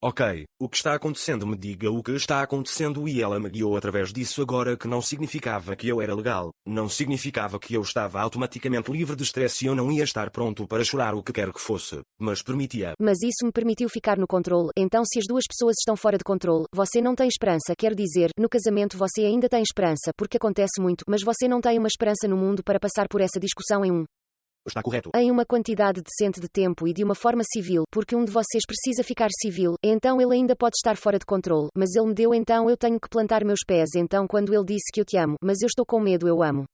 Ok, o que está acontecendo? Me diga o que está acontecendo e ela me guiou através disso agora que não significava que eu era legal, não significava que eu estava automaticamente livre de estresse e eu não ia estar pronto para chorar o que quer que fosse, mas permitia. Mas isso me permitiu ficar no controle, então se as duas pessoas estão fora de controle, você não tem esperança, quer dizer, no casamento você ainda tem esperança porque acontece muito, mas você não tem uma esperança no mundo para passar por essa discussão Está correto. em uma quantidade decente de tempo e de uma forma civil, porque um de vocês precisa ficar civil, então ele ainda pode estar fora de controle, mas ele me deu então eu tenho que plantar meus pés então quando ele disse que eu te amo, mas eu estou com medo eu amo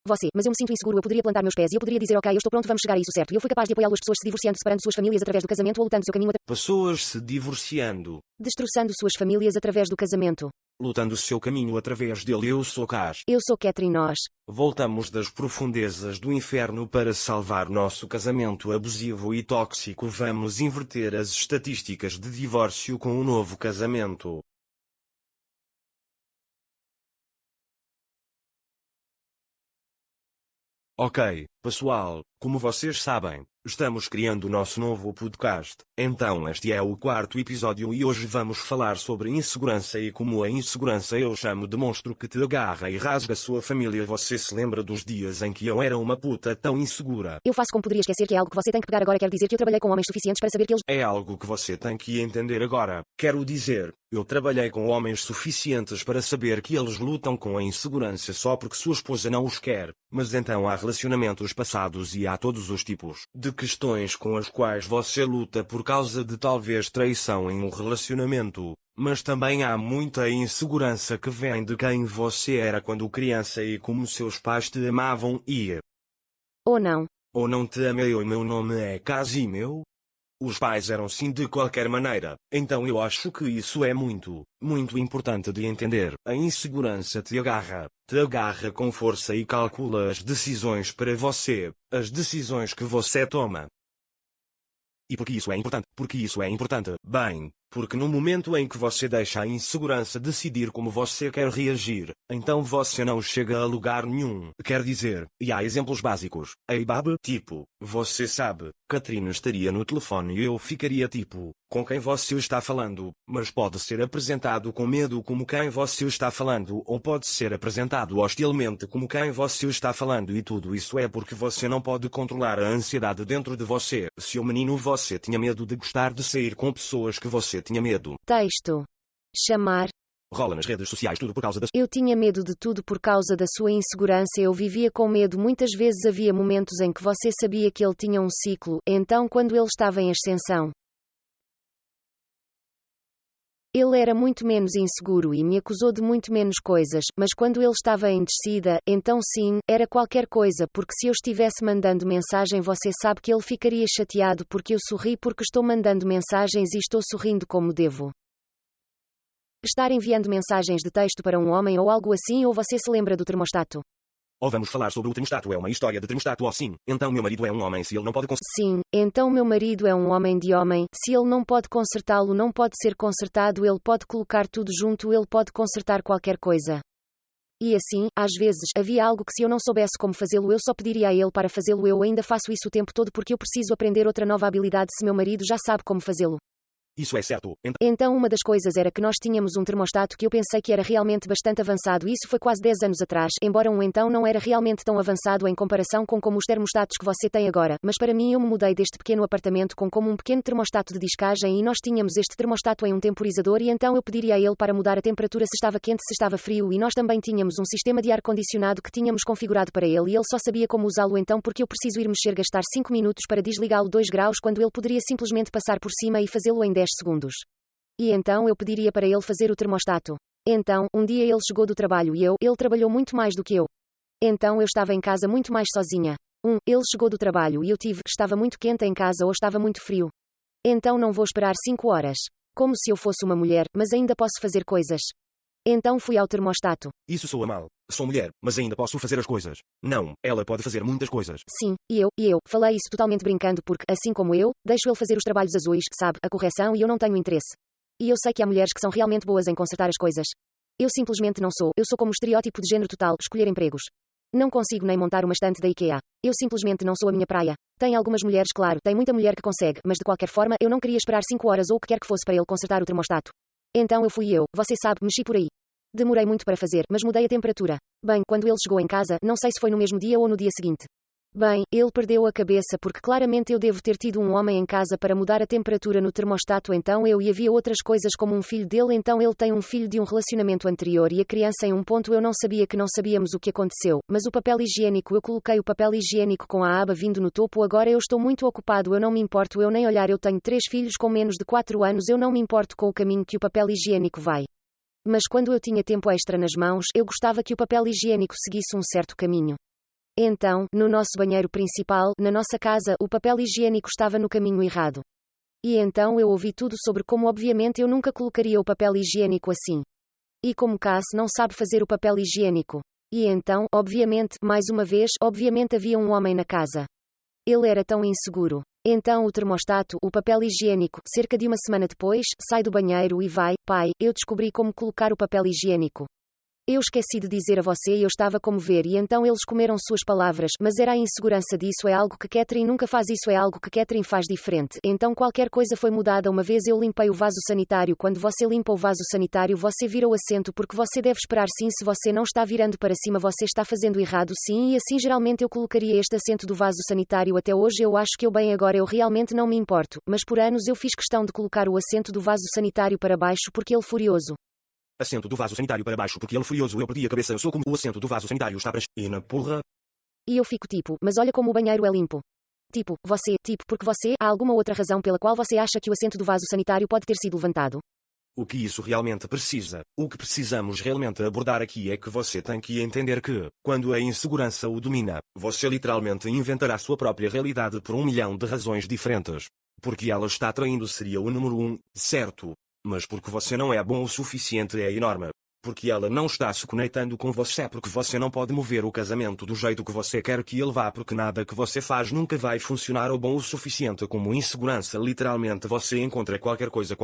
você, mas eu me sinto inseguro, eu poderia plantar meus pés e eu poderia dizer ok, eu estou pronto, vamos chegar a isso certo, e eu fui capaz de apoiar as pessoas se divorciando, separando suas famílias através do casamento ou lutando seu caminho Pessoas se divorciando, destroçando suas famílias através do casamento. lutando seu caminho através dele. Eu sou Cass. Eu sou Catherine nós. Voltamos das profundezas do inferno para salvar nosso casamento abusivo e tóxico. Vamos inverter as estatísticas de divórcio com um novo casamento. Ok, pessoal, como vocês sabem, estamos criando o nosso novo podcast. Então este é o quarto episódio e hoje vamos falar sobre insegurança e como a insegurança eu chamo de monstro que te agarra e rasga sua família. Você se lembra dos dias em que eu era uma puta tão insegura? Eu faço como poderia esquecer que é algo que você tem que pegar agora, quer dizer que eu trabalhei com homens suficientes para saber que eles... É algo que você tem que entender agora. Quero dizer, eu trabalhei com homens suficientes para saber que eles lutam com a insegurança só porque sua esposa não os quer. Mas então há relacionamentos passados e há todos os tipos de questões com as quais você luta por causa de talvez traição em um relacionamento. Mas também há muita insegurança que vem de quem você era quando criança e como seus pais te amavam e... Ou não. Ou não te amei. O meu nome é Casimeu. Os pais eram sim de qualquer maneira, então eu acho que isso é muito, muito importante de entender. A insegurança te agarra com força e calcula as decisões para você, as decisões que você toma. E por que isso é importante? Porque isso é importante. Bem, porque no momento em que você deixa a insegurança decidir como você quer reagir, então você não chega a lugar nenhum. Quer dizer, e há exemplos básicos. Ei babe, tipo, você sabe, Catrina estaria no telefone e eu ficaria tipo, com quem você está falando, mas pode ser apresentado com medo como quem você está falando ou pode ser apresentado hostilmente como quem você está falando e tudo isso é porque você não pode controlar a ansiedade dentro de você. Seu menino, você tinha medo de gostar de sair com pessoas que você tinha medo. Texto. Chamar. Rola nas redes sociais tudo por causa da... Eu tinha medo de tudo por causa da sua insegurança. Eu vivia com medo. Muitas vezes havia momentos em que você sabia que ele tinha um ciclo, então quando ele estava em ascensão, ele era muito menos inseguro e me acusou de muito menos coisas, mas quando ele estava em descida, então sim, era qualquer coisa, porque se eu estivesse mandando mensagem você sabe que ele ficaria chateado porque eu sorri porque estou mandando mensagens e estou sorrindo como devo estar enviando mensagens de texto para um homem ou algo assim, ou você se lembra do termostato? Ou vamos falar sobre o termostato. É uma história de termostato ou sim. Então meu marido é um homem se ele não pode Sim, então meu marido é um homem de homem, se ele não pode consertá-lo não pode ser consertado, ele pode colocar tudo junto, ele pode consertar qualquer coisa. E assim, às vezes, havia algo que se eu não soubesse como fazê-lo eu só pediria a ele para fazê-lo. Eu ainda faço isso o tempo todo porque eu preciso aprender outra nova habilidade se meu marido já sabe como fazê-lo. Isso é certo. Então uma das coisas era que nós tínhamos um termostato que eu pensei que era realmente bastante avançado. Isso foi quase 10 anos atrás, embora então não era realmente tão avançado em comparação com como os termostatos que você tem agora. Mas para mim eu me mudei deste pequeno apartamento com como um pequeno termostato de discagem e nós tínhamos este termostato em um temporizador e então eu pediria a ele para mudar a temperatura se estava quente, se estava frio e nós também tínhamos um sistema de ar-condicionado que tínhamos configurado para ele e ele só sabia como usá-lo então porque eu preciso ir mexer gastar 5 minutos para desligá-lo 2 graus quando ele poderia simplesmente passar por cima e fazê-lo em 10 segundos. E então eu pediria para ele fazer o termostato. Então, um dia ele chegou do trabalho e ele trabalhou muito mais do que eu. Então eu estava em casa muito mais sozinha. Ele chegou do trabalho e eu estava muito quente em casa ou estava muito frio. Então não vou esperar 5 horas. Como se eu fosse uma mulher, mas ainda posso fazer coisas. Então fui ao termostato. Isso soa mal. Sou mulher, mas ainda posso fazer as coisas. Não, ela pode fazer muitas coisas. Sim, e eu, falei isso totalmente brincando porque, assim como eu, deixo ele fazer os trabalhos azuis, sabe, a correção e eu não tenho interesse. E eu sei que há mulheres que são realmente boas em consertar as coisas. Eu simplesmente não sou. Eu sou como o estereótipo de género total, escolher empregos. Não consigo nem montar uma estante da IKEA. Eu simplesmente não sou a minha praia. Tem algumas mulheres, claro, tem muita mulher que consegue, mas de qualquer forma eu não queria esperar 5 horas ou o que quer que fosse para ele consertar o termostato. Então eu fui eu, você sabe, mexi por aí. Demorei muito para fazer, mas mudei a temperatura. Bem, quando ele chegou em casa, não sei se foi no mesmo dia ou no dia seguinte. Bem, ele perdeu a cabeça porque claramente eu devo ter tido um homem em casa para mudar a temperatura no termostato, então eu, e havia outras coisas como um filho dele, então ele tem um filho de um relacionamento anterior e a criança em um ponto eu não sabia que não sabíamos o que aconteceu, mas o papel higiênico, eu coloquei o papel higiênico com a aba vindo no topo, agora eu estou muito ocupado, eu não me importo, eu nem olhar, eu tenho 3 filhos com menos de 4 anos, eu não me importo com o caminho que o papel higiênico vai. Mas quando eu tinha tempo extra nas mãos, eu gostava que o papel higiênico seguisse um certo caminho. Então, no nosso banheiro principal, na nossa casa, o papel higiênico estava no caminho errado. E então eu ouvi tudo sobre como obviamente eu nunca colocaria o papel higiênico assim. E como Cass não sabe fazer o papel higiênico. E então, obviamente, mais uma vez, obviamente havia um homem na casa. Ele era tão inseguro. Então o termostato, o papel higiênico, cerca de uma semana depois, sai do banheiro e vai, pai, eu descobri como colocar o papel higiênico. Eu esqueci de dizer a você e eu estava como ver e então eles comeram suas palavras, mas era a insegurança disso, é algo que Catherine nunca faz, isso é algo que Catherine faz diferente, então qualquer coisa foi mudada. Uma vez eu limpei o vaso sanitário, quando você limpa o vaso sanitário você vira o assento porque você deve esperar sim, se você não está virando para cima você está fazendo errado sim, e assim geralmente eu colocaria este assento do vaso sanitário. Até hoje eu acho que eu bem agora eu realmente não me importo, mas por anos eu fiz questão de colocar o assento do vaso sanitário para baixo porque ele furioso. Assento do vaso sanitário para baixo porque ele furioso, eu perdi a cabeça, eu sou como o assento do vaso sanitário está para e na porra. E eu fico tipo, mas olha como o banheiro é limpo. Tipo, você, tipo, porque você, há alguma outra razão pela qual você acha que o assento do vaso sanitário pode ter sido levantado? O que isso realmente precisa, o que precisamos realmente abordar aqui é que você tem que entender que, quando a insegurança o domina, você literalmente inventará sua própria realidade por 1 milhão de razões diferentes. Porque ela está atraindo seria o número 1, certo? Mas porque você não é bom o suficiente é enorme. Porque ela não está se conectando com você porque você não pode mover o casamento do jeito que você quer que ele vá porque nada que você faz nunca vai funcionar ou bom o suficiente como insegurança. Literalmente você encontra qualquer coisa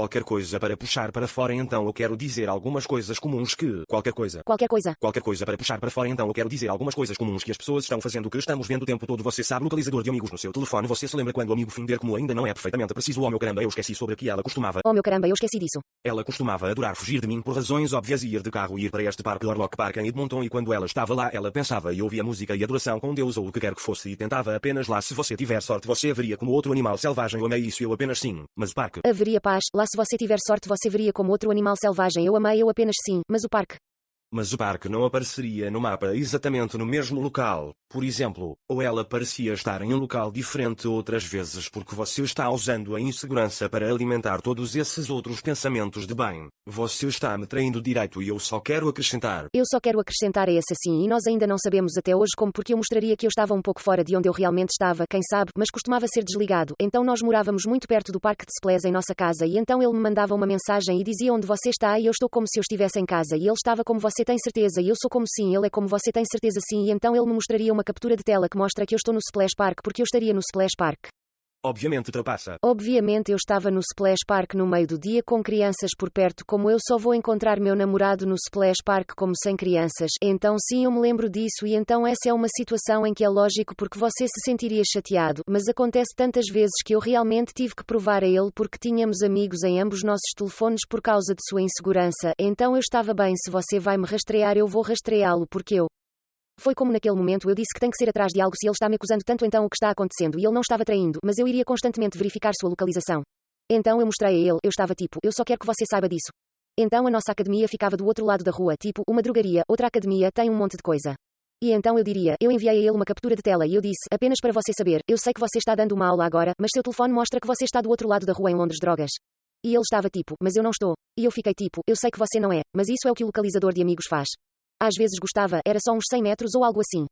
para puxar para fora, então eu quero dizer algumas coisas comuns que qualquer coisa para puxar para fora, então eu quero dizer algumas coisas comuns que as pessoas estão fazendo, que estamos vendo o tempo todo. Você sabe localizador de amigos no seu telefone, você se lembra quando o amigo Finder como ainda não é perfeitamente preciso. Oh meu caramba, eu esqueci sobre que ela costumava. Oh meu caramba, eu esqueci disso. Ela costumava adorar fugir de mim por razões óbvias e ir de carro e ir para este parque Orlock Park em Edmonton, e quando ela estava lá ela pensava e ouvia música e adoração com Deus ou o que quer que fosse e tentava apenas lá. Se você tiver sorte você veria como outro animal selvagem. Eu amei isso, eu apenas sim, mas o parque. Haveria paz, lá se você tiver sorte você veria como outro animal selvagem. Eu amei, eu apenas sim, mas o parque. Mas o parque não apareceria no mapa exatamente no mesmo local, por exemplo, ou ela parecia estar em um local diferente outras vezes porque você está usando a insegurança para alimentar todos esses outros pensamentos de bem. Você está me traindo direito e eu só quero acrescentar. Eu só quero acrescentar a esse assim, e nós ainda não sabemos até hoje como, porque eu mostraria que eu estava um pouco fora de onde eu realmente estava, quem sabe, mas costumava ser desligado. Então nós morávamos muito perto do parque de displays em nossa casa e então ele me mandava uma mensagem e dizia onde você está e eu estou como se eu estivesse em casa e ele estava como você tem certeza e eu sou como sim, ele é como você tem certeza sim, e então ele me mostraria uma captura de tela que mostra que eu estou no Splash Park porque eu estaria no Splash Park. Obviamente trapaça. Obviamente eu estava no Splash Park no meio do dia com crianças por perto, como eu só vou encontrar meu namorado no Splash Park como sem crianças, então sim eu me lembro disso e então essa é uma situação em que é lógico porque você se sentiria chateado, mas acontece tantas vezes que eu realmente tive que provar a ele porque tínhamos amigos em ambos nossos telefones por causa de sua insegurança, então eu estava bem, se você vai me rastrear eu vou rastreá-lo porque eu... Foi como naquele momento eu disse que tem que ser atrás de algo, se ele está me acusando tanto então o que está acontecendo e ele não estava traindo, mas eu iria constantemente verificar sua localização. Então eu mostrei a ele, eu estava tipo, eu só quero que você saiba disso. Então a nossa academia ficava do outro lado da rua, tipo, uma drogaria, outra academia, tem um monte de coisa. E então eu diria, eu enviei a ele uma captura de tela e eu disse, apenas para você saber, eu sei que você está dando uma aula agora, mas seu telefone mostra que você está do outro lado da rua em Londres drogas. E ele estava tipo, mas eu não estou. E eu fiquei tipo, eu sei que você não é, mas isso é o que o localizador de amigos faz. Às vezes gostava, era só uns 100 metros ou algo assim.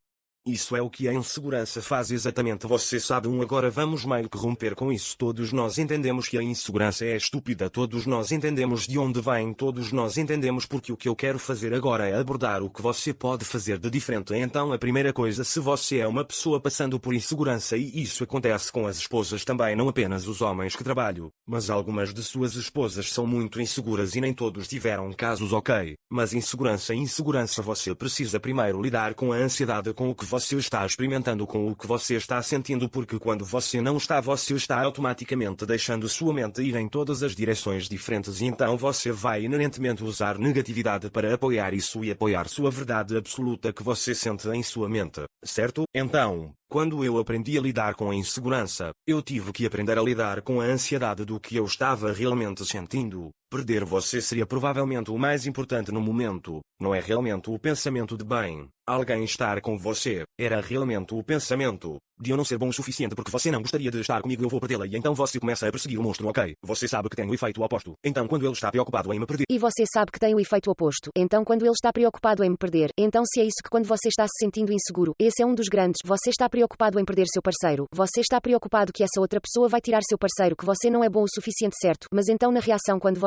Isso é o que a insegurança faz exatamente. Você sabe. Agora vamos meio que romper com isso. Todos nós entendemos que a insegurança é estúpida. Todos nós entendemos de onde vem. Todos nós entendemos porque o que eu quero fazer agora é abordar o que você pode fazer de diferente. Então a primeira coisa, se você é uma pessoa passando por insegurança, e isso acontece com as esposas também, não apenas os homens que trabalham, mas algumas de suas esposas são muito inseguras e nem todos tiveram casos, ok? Mas insegurança, você precisa primeiro lidar com a ansiedade, com o que você está experimentando, com o que você está sentindo, porque quando você não está, você está automaticamente deixando sua mente ir em todas as direções diferentes, e então você vai inerentemente usar negatividade para apoiar isso e apoiar sua verdade absoluta que você sente em sua mente, certo? Então, quando eu aprendi a lidar com a insegurança, eu tive que aprender a lidar com a ansiedade do que eu estava realmente sentindo. Perder você seria provavelmente o mais importante no momento, não é realmente o pensamento de bem, alguém estar com você, era realmente o pensamento de eu não ser bom o suficiente porque você não gostaria de estar comigo, eu vou perdê-la, e então você começa a perseguir o monstro, ok? Você sabe que tem o efeito oposto, então quando ele está preocupado em me perder. E você sabe que tem o efeito oposto, então quando ele está preocupado em me perder, então se é isso que quando você está se sentindo inseguro, esse é um dos grandes, você está preocupado em perder seu parceiro, você está preocupado que essa outra pessoa vai tirar seu parceiro, que você não é bom o suficiente, certo? Mas então na reação, quando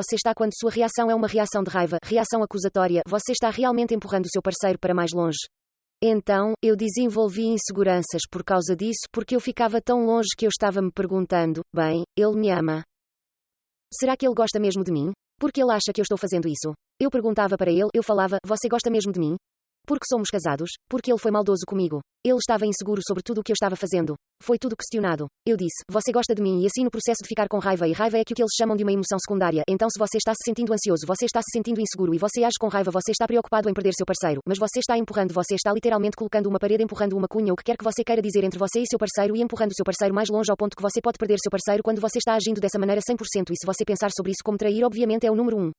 sua reação é uma reação de raiva, reação acusatória, você está realmente empurrando o seu parceiro para mais longe. Então, eu desenvolvi inseguranças por causa disso, porque eu ficava tão longe que eu estava me perguntando, bem, ele me ama. Será que ele gosta mesmo de mim? Por que ele acha que eu estou fazendo isso? Eu perguntava para ele, eu falava, você gosta mesmo de mim? Porque somos casados? Porque ele foi maldoso comigo? Ele estava inseguro sobre tudo o que eu estava fazendo. Foi tudo questionado. Eu disse, você gosta de mim, e assim no processo de ficar com raiva, e raiva é que o que eles chamam de uma emoção secundária. Então se você está se sentindo ansioso, você está se sentindo inseguro e você age com raiva, você está preocupado em perder seu parceiro, mas você está empurrando, você está literalmente colocando uma parede, empurrando uma cunha, o que quer que você queira dizer entre você e seu parceiro, e empurrando seu parceiro mais longe ao ponto que você pode perder seu parceiro quando você está agindo dessa maneira 100%. E se você pensar sobre isso como trair, obviamente é o número 1.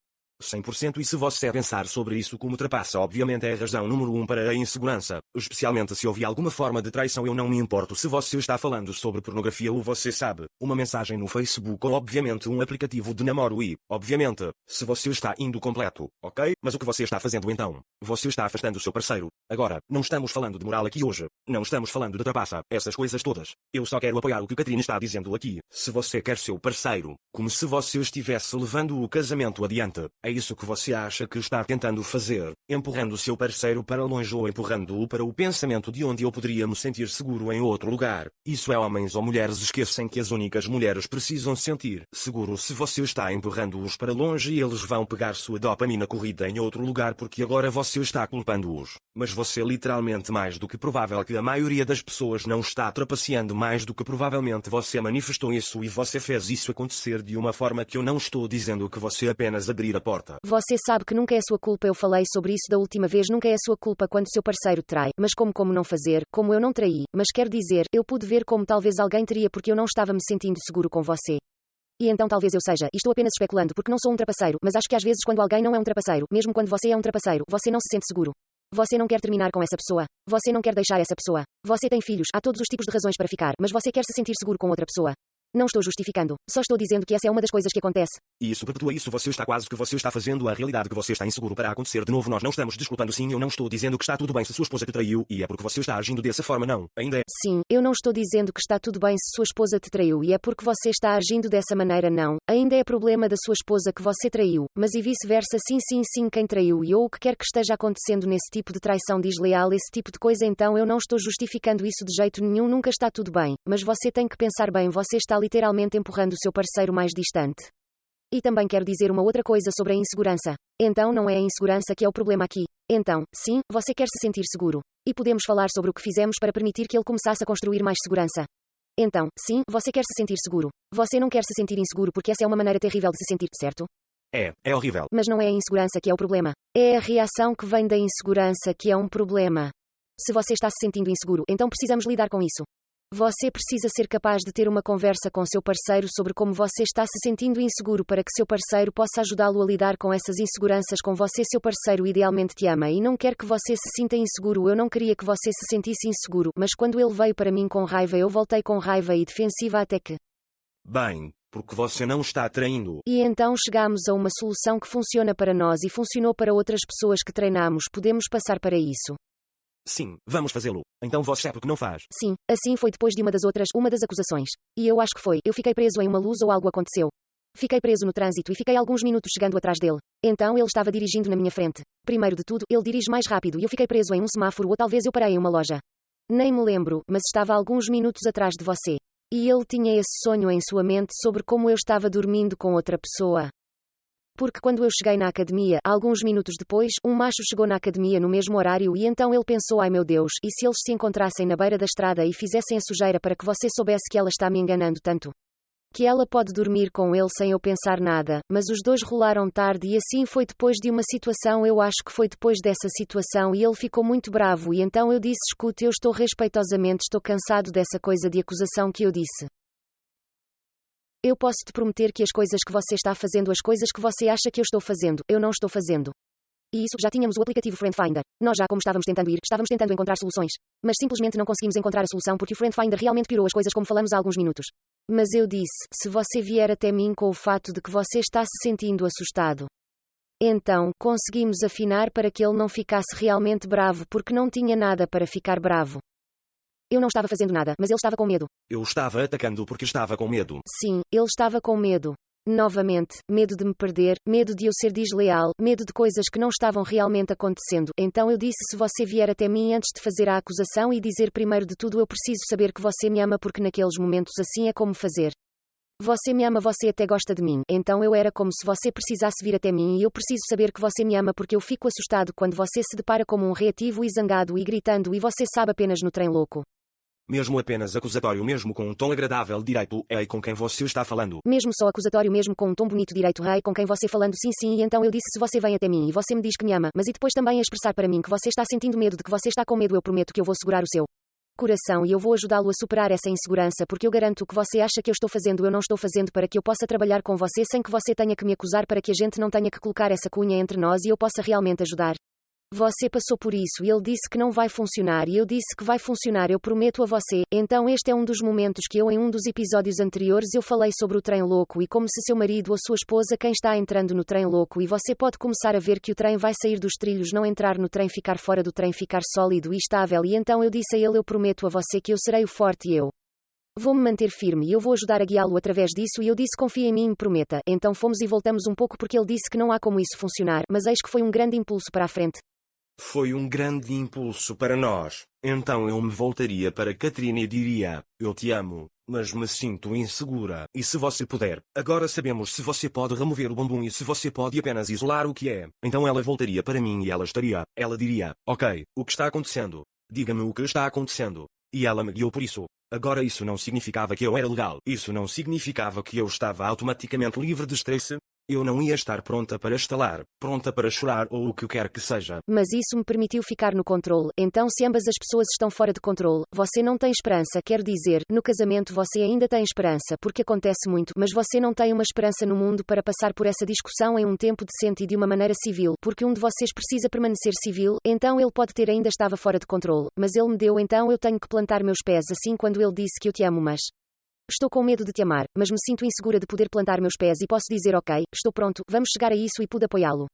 100%. E se você pensar sobre isso como trapaça, obviamente é a razão número 1 para a insegurança, especialmente se houve alguma forma de traição. Eu não me importo se você está falando sobre pornografia ou você sabe, uma mensagem no Facebook ou obviamente um aplicativo de namoro e, obviamente, se você está indo completo, ok? Mas o que você está fazendo então? Você está afastando o seu parceiro. Agora, não estamos falando de moral aqui hoje, não estamos falando de trapaça, essas coisas todas. Eu só quero apoiar o que Catarina está dizendo aqui. Se você quer seu parceiro, como se você estivesse levando o casamento adiante, é isso que você acha que está tentando fazer, empurrando seu parceiro para longe ou empurrando-o para o pensamento de onde eu poderia me sentir seguro em outro lugar. Isso é homens ou mulheres, esquecem que as únicas mulheres precisam sentir seguro. Se você está empurrando-os para longe, eles vão pegar sua dopamina corrida em outro lugar porque agora você está culpando-os. Mas você literalmente mais do que provável que a maioria das pessoas não está trapaceando, mais do que provavelmente você manifestou isso e você fez isso acontecer de uma forma que eu não estou dizendo que você apenas abrir a porta. Você sabe que nunca é sua culpa, eu falei sobre isso da última vez, nunca é sua culpa quando seu parceiro trai, mas como não fazer, como eu não traí, mas quer dizer, eu pude ver como talvez alguém teria porque eu não estava me sentindo seguro com você. E então talvez eu seja, e estou apenas especulando porque não sou um trapaceiro, mas acho que às vezes quando alguém não é um trapaceiro, mesmo quando você é um trapaceiro, você não se sente seguro. Você não quer terminar com essa pessoa. Você não quer deixar essa pessoa. Você tem filhos, há todos os tipos de razões para ficar, mas você quer se sentir seguro com outra pessoa. Não estou justificando, só estou dizendo que essa é uma das coisas que acontece. E isso perpetua isso, você está quase que você está fazendo a realidade que você está inseguro para acontecer de novo. Nós não estamos desculpando, sim, eu não estou dizendo que está tudo bem se sua esposa te traiu, e é porque você está agindo dessa forma, não, ainda é. Sim, eu não estou dizendo que está tudo bem se sua esposa te traiu e é porque você está agindo dessa maneira, não, ainda é problema da sua esposa que você traiu, mas e vice-versa, sim, quem traiu e ou o que quer que esteja acontecendo nesse tipo de traição desleal, esse tipo de coisa, então eu não estou justificando isso de jeito nenhum, nunca está tudo bem, mas você tem que pensar bem, você está literalmente empurrando o seu parceiro mais distante. E também quero dizer uma outra coisa sobre a insegurança. Então não é a insegurança que é o problema aqui. Então, sim, você quer se sentir seguro. E podemos falar sobre o que fizemos para permitir que ele começasse a construir mais segurança. Então, sim, você quer se sentir seguro. Você não quer se sentir inseguro porque essa é uma maneira terrível de se sentir, certo? É horrível. Mas não é a insegurança que é o problema. É a reação que vem da insegurança que é um problema. Se você está se sentindo inseguro, então precisamos lidar com isso. Você precisa ser capaz de ter uma conversa com seu parceiro sobre como você está se sentindo inseguro para que seu parceiro possa ajudá-lo a lidar com essas inseguranças com você. Seu parceiro idealmente te ama e não quer que você se sinta inseguro. Eu não queria que você se sentisse inseguro, mas quando ele veio para mim com raiva, eu voltei com raiva e defensiva até que... Bem, porque você não está traindo. E então chegamos a uma solução que funciona para nós e funcionou para outras pessoas que treinamos. Podemos passar para isso. Sim, vamos fazê-lo. Então você é porque não faz. Sim, assim foi depois de uma das acusações. E eu acho que foi. Eu fiquei preso em uma luz ou algo aconteceu. Fiquei preso no trânsito e fiquei alguns minutos chegando atrás dele. Então ele estava dirigindo na minha frente. Primeiro de tudo, ele dirige mais rápido e eu fiquei preso em um semáforo ou talvez eu parei em uma loja. Nem me lembro, mas estava alguns minutos atrás de você. E ele tinha esse sonho em sua mente sobre como eu estava dormindo com outra pessoa. Porque quando eu cheguei na academia, alguns minutos depois, um macho chegou na academia no mesmo horário e então ele pensou: ai meu Deus, e se eles se encontrassem na beira da estrada e fizessem a sujeira para que você soubesse que ela está me enganando tanto? Que ela pode dormir com ele sem eu pensar nada, mas os dois rolaram tarde e assim foi depois de uma situação, eu acho que foi depois dessa situação e ele ficou muito bravo e então eu disse: escute, eu estou estou cansado dessa coisa de acusação que eu disse. Eu posso te prometer que as coisas que você está fazendo, as coisas que você acha que eu estou fazendo, eu não estou fazendo. E isso, já tínhamos o aplicativo Friend Finder. Nós já como estávamos tentando encontrar soluções. Mas simplesmente não conseguimos encontrar a solução porque o Friend Finder realmente piorou as coisas como falamos há alguns minutos. Mas eu disse, se você vier até mim com o fato de que você está se sentindo assustado. Então, conseguimos afinar para que ele não ficasse realmente bravo porque não tinha nada para ficar bravo. Eu não estava fazendo nada, mas ele estava com medo. Eu estava atacando porque estava com medo. Sim, ele estava com medo. Novamente, medo de me perder, medo de eu ser desleal, medo de coisas que não estavam realmente acontecendo. Então eu disse: se você vier até mim antes de fazer a acusação e dizer primeiro de tudo eu preciso saber que você me ama porque naqueles momentos assim é como fazer. Você me ama, você até gosta de mim. Então eu era como se você precisasse vir até mim e eu preciso saber que você me ama porque eu fico assustado quando você se depara como um reativo e zangado e gritando e você sabe apenas no trem louco. Mesmo apenas acusatório, mesmo com um tom agradável direito, é com quem você está falando. Mesmo só acusatório, mesmo com um tom bonito direito, rei, com quem você falando sim sim e então eu disse: se você vem até mim e você me diz que me ama, mas e depois também a expressar para mim que você está sentindo medo, de que você está com medo, eu prometo que eu vou segurar o seu coração e eu vou ajudá-lo a superar essa insegurança porque eu garanto que você acha que eu estou fazendo, eu não estou fazendo para que eu possa trabalhar com você sem que você tenha que me acusar para que a gente não tenha que colocar essa cunha entre nós e eu possa realmente ajudar. Você passou por isso e ele disse que não vai funcionar e eu disse que vai funcionar, eu prometo a você. Então este é um dos momentos que eu em um dos episódios anteriores eu falei sobre o trem louco e como se seu marido ou sua esposa quem está entrando no trem louco e você pode começar a ver que o trem vai sair dos trilhos, não entrar no trem, ficar fora do trem, ficar sólido e estável e então eu disse a ele: eu prometo a você que eu serei o forte e eu vou-me manter firme e eu vou ajudar a guiá-lo através disso e eu disse: confia em mim e me prometa. Então fomos e voltamos um pouco porque ele disse que não há como isso funcionar, mas eis que foi um grande impulso para a frente. Foi um grande impulso para nós. Então eu me voltaria para Katrina e diria: eu te amo, mas me sinto insegura. E se você puder, agora sabemos se você pode remover o bumbum e se você pode apenas isolar o que é. Então ela voltaria para mim e ela diria: ok, o que está acontecendo? Diga-me o que está acontecendo. E ela me guiou por isso. Agora isso não significava que eu era legal. Isso não significava que eu estava automaticamente livre de estresse. Eu não ia estar pronta para estalar, pronta para chorar ou o que quer que seja. Mas isso me permitiu ficar no controle. Então se ambas as pessoas estão fora de controle, você não tem esperança, quero dizer, no casamento você ainda tem esperança porque acontece muito, mas você não tem uma esperança no mundo para passar por essa discussão em um tempo decente e de uma maneira civil, porque um de vocês precisa permanecer civil, então ele pode ter ainda estava fora de controle, mas ele me deu então eu tenho que plantar meus pés assim quando ele disse que eu te amo mas... Estou com medo de te amar, mas me sinto insegura de poder plantar meus pés e posso dizer ok, estou pronto, vamos chegar a isso e pude apoiá-lo.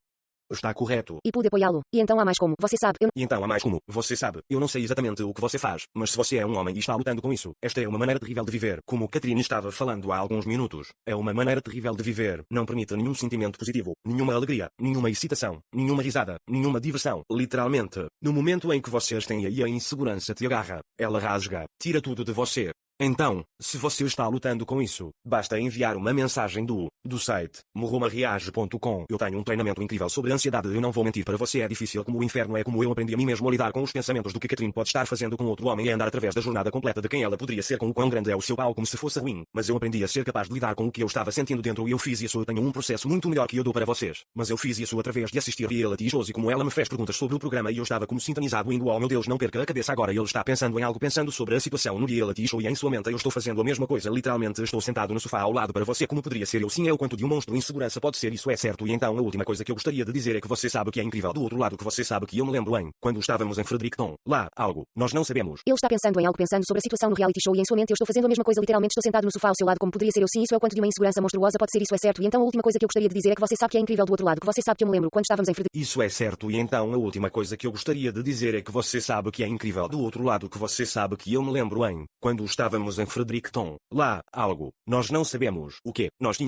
Está correto. E pude apoiá-lo. E então há mais como, você sabe, eu... E então há mais como, você sabe, eu não sei exatamente o que você faz, mas se você é um homem e está lutando com isso, esta é uma maneira terrível de viver, como Katrina estava falando há alguns minutos. É uma maneira terrível de viver, não permite nenhum sentimento positivo, nenhuma alegria, nenhuma excitação, nenhuma risada, nenhuma diversão. Literalmente, no momento em que vocês têm aí a insegurança te agarra, ela rasga, tira tudo de você. Então, se você está lutando com isso, basta enviar uma mensagem do site morromareage.com. Eu tenho um treinamento incrível sobre ansiedade. Eu não vou mentir para você, é difícil como o inferno, é como eu aprendi a mim mesmo a lidar com os pensamentos do que Catherine pode estar fazendo com outro homem e andar através da jornada completa de quem ela poderia ser, com o quão grande é o seu pau, como se fosse ruim. Mas eu aprendi a ser capaz de lidar com o que eu estava sentindo dentro e eu fiz isso. Eu tenho um processo muito melhor que eu dou para vocês, mas eu fiz isso através de assistir reality shows e como ela me fez perguntas sobre o programa e eu estava como sintonizado indo: oh meu Deus, não perca a cabeça agora. E ele está pensando em algo, pensando sobre a situação no reality show e em sua momento eu estou fazendo a mesma coisa, literalmente estou sentado no sofá ao lado para você, como poderia ser eu. Sim, é o quanto de um monstro insegurança pode ser, isso é certo. E então a última coisa que eu gostaria de dizer é que você sabe que é incrível do outro lado, que você sabe que eu me lembro quando estávamos em Fredericton, lá, algo, nós não sabemos. Ele está pensando em algo, pensando sobre a situação no reality show, e em sua mente eu estou fazendo a mesma coisa, literalmente estou sentado no sofá ao seu lado, como poderia ser eu. Sim, isso é o quanto de uma insegurança monstruosa pode ser, isso é certo. E então a última coisa que eu gostaria de dizer é que você sabe que é incrível do outro lado, que você sabe que eu me lembro quando estávamos em Fredericton. Isso é certo. E então a última coisa que eu gostaria de dizer é que você sabe que é incrível do outro lado, que você sabe que eu me lembro quando estávamos em Fredericton, lá, algo, nós não sabemos o que. Nós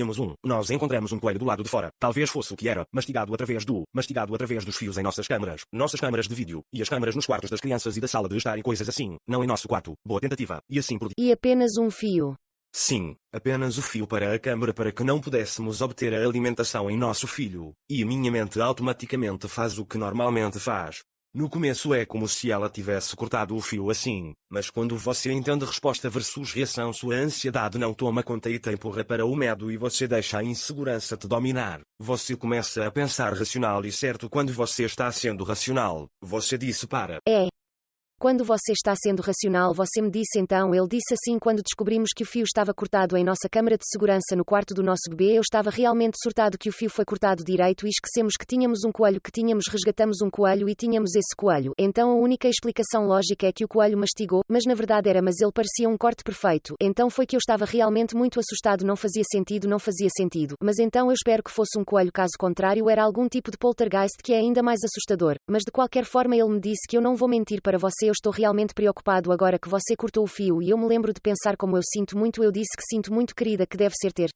encontramos um coelho do lado de fora, talvez fosse o que era, mastigado através dos fios em nossas câmaras de vídeo, e as câmaras nos quartos das crianças e da sala de estar e coisas assim, não em nosso quarto. Boa tentativa, e assim por E apenas um fio. Sim, apenas o fio para a câmara para que não pudéssemos obter a alimentação em nosso filho, e minha mente automaticamente faz o que normalmente faz. No começo é como se ela tivesse cortado o fio assim, mas quando você entende resposta versus reação, sua ansiedade não toma conta e te empurra para o medo e você deixa a insegurança te dominar. Você começa a pensar racional e certo quando você está sendo racional, você disse para. Quando você está sendo racional, você me disse então, ele disse assim quando descobrimos que o fio estava cortado em nossa câmara de segurança no quarto do nosso bebê, eu estava realmente surtado que o fio foi cortado direito e esquecemos que tínhamos um coelho, resgatamos um coelho e tínhamos esse coelho. Então a única explicação lógica é que o coelho mastigou, mas na verdade mas ele parecia um corte perfeito. Então foi que eu estava realmente muito assustado, não fazia sentido. Mas então eu espero que fosse um coelho, caso contrário era algum tipo de poltergeist que é ainda mais assustador. Mas de qualquer forma ele me disse que eu não vou mentir para você, eu estou realmente preocupado agora que você cortou o fio e eu me lembro de pensar como eu sinto muito, eu disse que sinto muito, querida, que deve ser ter.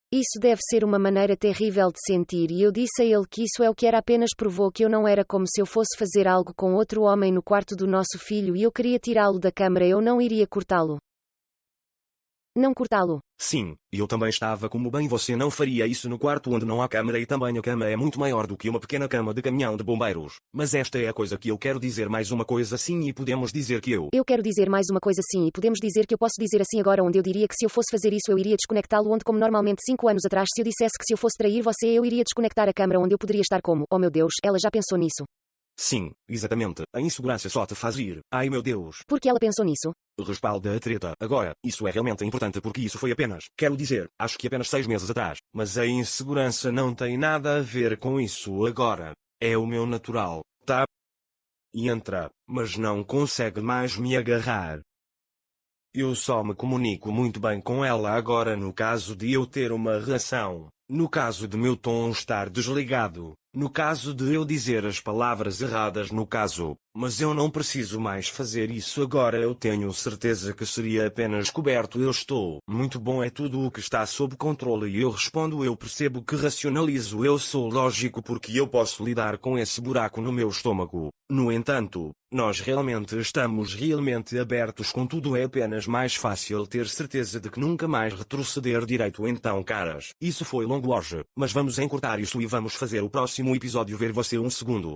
Isso deve ser uma maneira terrível de sentir e eu disse a ele que isso é o que era, apenas provou que eu não era como se eu fosse fazer algo com outro homem no quarto do nosso filho e eu queria tirá-lo da câmara, eu não iria cortá-lo. Não cortá-lo. Sim, eu também estava como bem você não faria isso no quarto onde não há câmara e também a cama é muito maior do que uma pequena cama de caminhão de bombeiros. Mas esta é a coisa que eu quero dizer, mais uma coisa assim e podemos dizer que eu quero dizer mais uma coisa assim e podemos dizer que eu posso dizer assim agora, onde eu diria que se eu fosse fazer isso eu iria desconectá-lo, onde como normalmente 5 anos atrás se eu dissesse que se eu fosse trair você eu iria desconectar a câmara, onde eu poderia estar como, oh meu Deus, ela já pensou nisso. Sim, exatamente. A insegurança só te faz ir. Ai meu Deus. Por que ela pensou nisso? Respalda a treta. Agora, isso é realmente importante porque isso foi apenas, quero dizer, acho que apenas 6 meses atrás. Mas a insegurança não tem nada a ver com isso agora. É o meu natural, tá? E entra, mas não consegue mais me agarrar. Eu só me comunico muito bem com ela agora no caso de eu ter uma reação. No caso de meu tom estar desligado, no caso de eu dizer as palavras erradas no caso, mas eu não preciso mais fazer isso agora, eu tenho certeza que seria apenas coberto, eu estou muito bom, é tudo o que está sob controle e eu respondo, eu percebo que racionalizo, eu sou lógico porque eu posso lidar com esse buraco no meu estômago. No entanto, nós realmente estamos realmente abertos com tudo, é apenas mais fácil ter certeza de que nunca mais retroceder direito. Então caras, isso foi longo hoje, mas vamos encurtar isso e vamos fazer o próximo episódio ver você um segundo.